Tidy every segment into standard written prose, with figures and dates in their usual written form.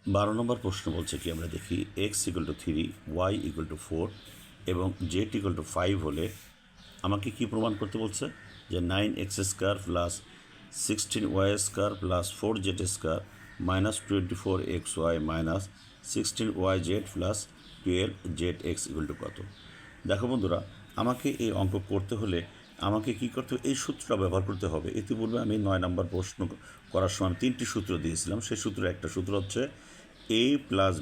12 নম্বর প্রশ্ন বলছে কি আমরা দেখি x = 3 y = 4 এবং z = 5 হলে আমাকে কি প্রমাণ করতে বলছে যে 9x² + 16y² + 4z² - 24xy - 16yz + 12zx = কত। দেখো বন্ধুরা, আমাকে এই অঙ্ক করতে হলে আমাকে কি করতে হবে, এই সূত্রটা ব্যবহার করতে হবে। ইতিপূর্বে আমি 9 নম্বর প্রশ্ন করার সময় 3টি সূত্র দিয়েছিলাম। সেই সূত্রের একটা সূত্র হচ্ছে a +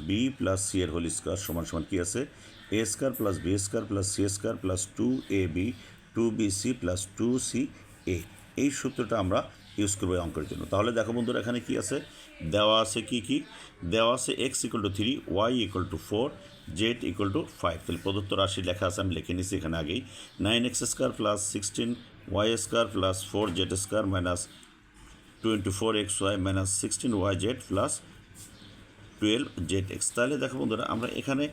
b + c এর হোল স্কোয়ার সমান সমান কী আছে, a² + b² + c² + 2ab 2bc + 2ca। এই সূত্রটা আমরা ইউজ করবো অঙ্কের জন্য। তাহলে দেখো বন্ধুরা, এখানে কি আছে, দেওয়া আছে কি দেওয়া আছে x = 3, y = 4, z = 5। তাহলে প্রদত্ত রাশি লেখা আছে, আমি লিখে নিছি এখানে আগেই। 9x² + 16y² + 4z² - 24xy - 16yz + 12zx। তাহলে দেখো বন্ধুরা, আমরা এখানে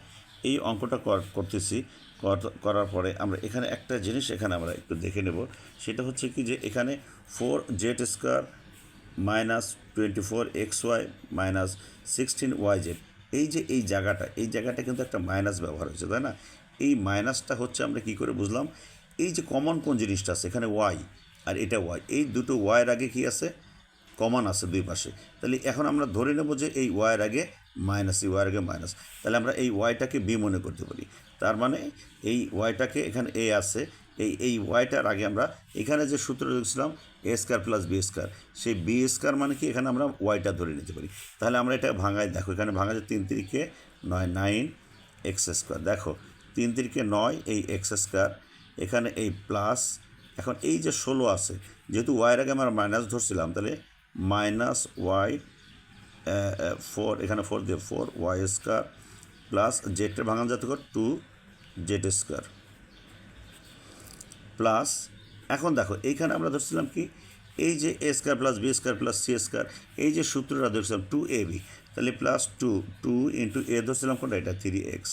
এই অঙ্কটা করতেছি। করার পরে আমরা এখানে একটা জিনিস এখানে আমরা একটু দেখে নেব। সেটা হচ্ছে কি যে এখানে 4z² - 24xy - 16yz, এই জায়গাটা কিন্তু একটা মাইনাস ব্যবহার হয়েছে, তাই না? এই মাইনাসটা হচ্ছে আমরা কি করে বুঝলাম, এই যে কমন কোন জিনিসটা আছে এখানে y আর এটা y, এই দুটো ওয়াইয়ের আগে কি আছে, কমন আছে দুই পাশে। তাহলে এখন আমরা ধরে নেব যে এই ওয়াইয়ের আগে মাইনাস, এই ওয়াইয়ের আগে মাইনাস। তাহলে আমরা এই ওয়াইটাকে বি মনে করতে পারি। তার মানে এই ওয়াইটাকে এখানে এ আছে, এই ওয়াইটার আগে আমরা এখানে যে সূত্র দেখছিলাম a² + b², সেই b² মানে কি এখানে আমরা ওয়াইটা ধরে নিতে পারি। তাহলে আমরা এটা ভাঙাই, দেখো এখানে ভাঙা যে 3 × 9, 9x²। দেখো 3 × 9 এই x², এখানে এই প্লাস, এখন এই যে 16 আছে, যেহেতু ওয়াইয়ের আগে আমরা মাইনাস ধরছিলাম, তাহলে -y4, এখানে 4 দিয়ে 4y² প্লাস জেডটা ভাঙান যাতে করে 2z² প্লাস, এখন দেখো এইখানে আমরা ধরছিলাম কি, এই যে a² + b² + c², এই যে সূত্রটা ধরছিলাম 2ab, তাহলে +2 × a ধরছিলাম কোনটা, এটা 3x,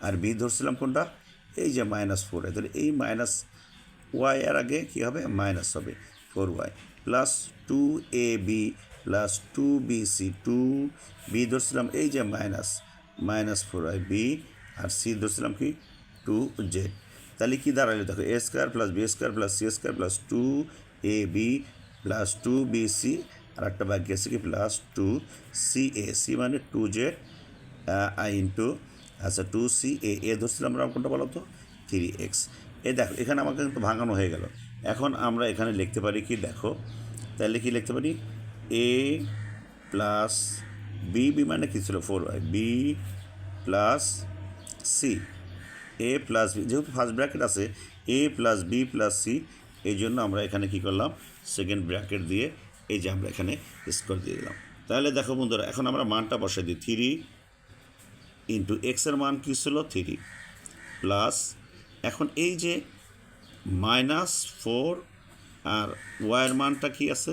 আর b ধরছিলাম কোনটা, এই যে -4। তাহলে এই মাইনাস ওয়াই এর আগে কী হবে, মাইনাস হবে 4y plus 2ab plus 2bc, 2b ধরছিলাম এই যে -4y, b আর c ধরছিলাম কি 2z। তাহলে কী দাঁড়ালো, দেখো a² + b² + c² + 2ab plus 2bc, আর একটা বাকি আছে কি প্লাস 2ca, c মানে 2z ইন্টু, আচ্ছা 2ca, এ ধরছিলাম আমরা কোনটা বলো তো, 3x। এই দেখো এখানে আমাকে কিন্তু ভাঙানো হয়ে গেল। এখন আমরা এখানে লিখতে পারি কি, দেখো তাহলে কি লিখতে পারি, a প্লাস b মানে কি ছিল 4y, b plus c, a plus b, যেহেতু ফার্স্ট ব্র্যাকেট আছে a plus b plus c, এই জন্য আমরা এখানে কি করলাম, সেকেন্ড ব্র্যাকেট দিয়ে এই যে আমরা এখানে স্কোয়ার দিয়ে দিলাম। তাহলে দেখো বন্ধুরা, এখন আমরা মানটা বসাই দিই, 3 × x এর মান কী ছিল 3 প্লাস, এখন এই যে -4 আর ওয়াইয়ের মানটা কি আছে,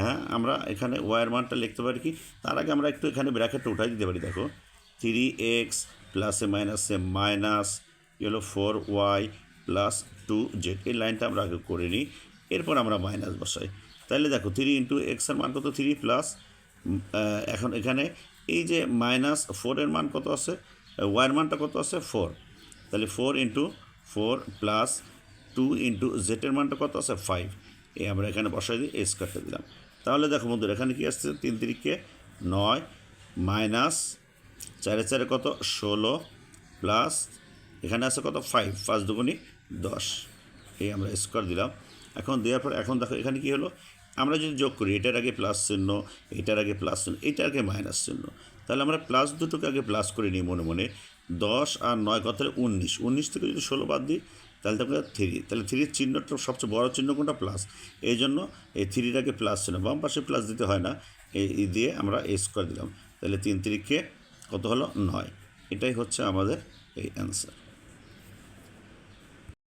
হ্যাঁ আমরা এখানে ওয়াইয়ের মানটা লিখতে পারি কি, তার আগে আমরা একটু এখানে ব্র্যাকেটটা উঠাই দিতে পারি। দেখো 3x প্লাসে মাইনাসে মাইনাস হলো 4y প্লাস 2z, এই লাইনটা আমরা আগে করে নিই, এরপর আমরা মাইনাস বসাই। তাহলে দেখো 3 × x এর মান কত 3 প্লাস, এখন এখানে এই যে -4 এর মান কত আছে, ওয়াইয়ের মানটা কত আছে 4, তাহলে 4 × 4 প্লাস 2 × z এর মানটা কত আছে 5, এই আমরা এখানে বসাই দিই, এ স্কোয়ারটা দিলাম। তাহলে দেখো বন্ধুরা, এখানে কি আসছে, 3 × 9 মাইনাস 4 × 4 কত 16 প্লাস এখানে আছে কত 5, 5 × 2 = 10, এই আমরা স্কোয়ার দিলাম। এখন দেওয়ার পর এখন দেখো এখানে কি হলো, আমরা যদি যোগ করি এটার আগে প্লাস চিহ্ন, এটার আগে প্লাস চিহ্ন, এটার আগে মাইনাস চিহ্ন, তাহলে আমরা প্লাস দুটোকে আগে প্লাস করে নিই মনে মনে। 10 আর 9 কত, 19, 19 থেকে যদি 16 বাদ দিই তাহলে তো 3, তাহলে 3-র চিহ্নটা সবচেয়ে বড় চিহ্ন কোনটা, প্লাস, এই জন্য এই 3-র আগে প্লাস চিহ্ন, বাম পাশে প্লাস দিতে হয় না, এই দিয়ে আমরা স্কোয়ার দিলাম। তাহলে 3 × 3 কত হলো 9, এটাই হচ্ছে আমাদের এই অ্যান্সার।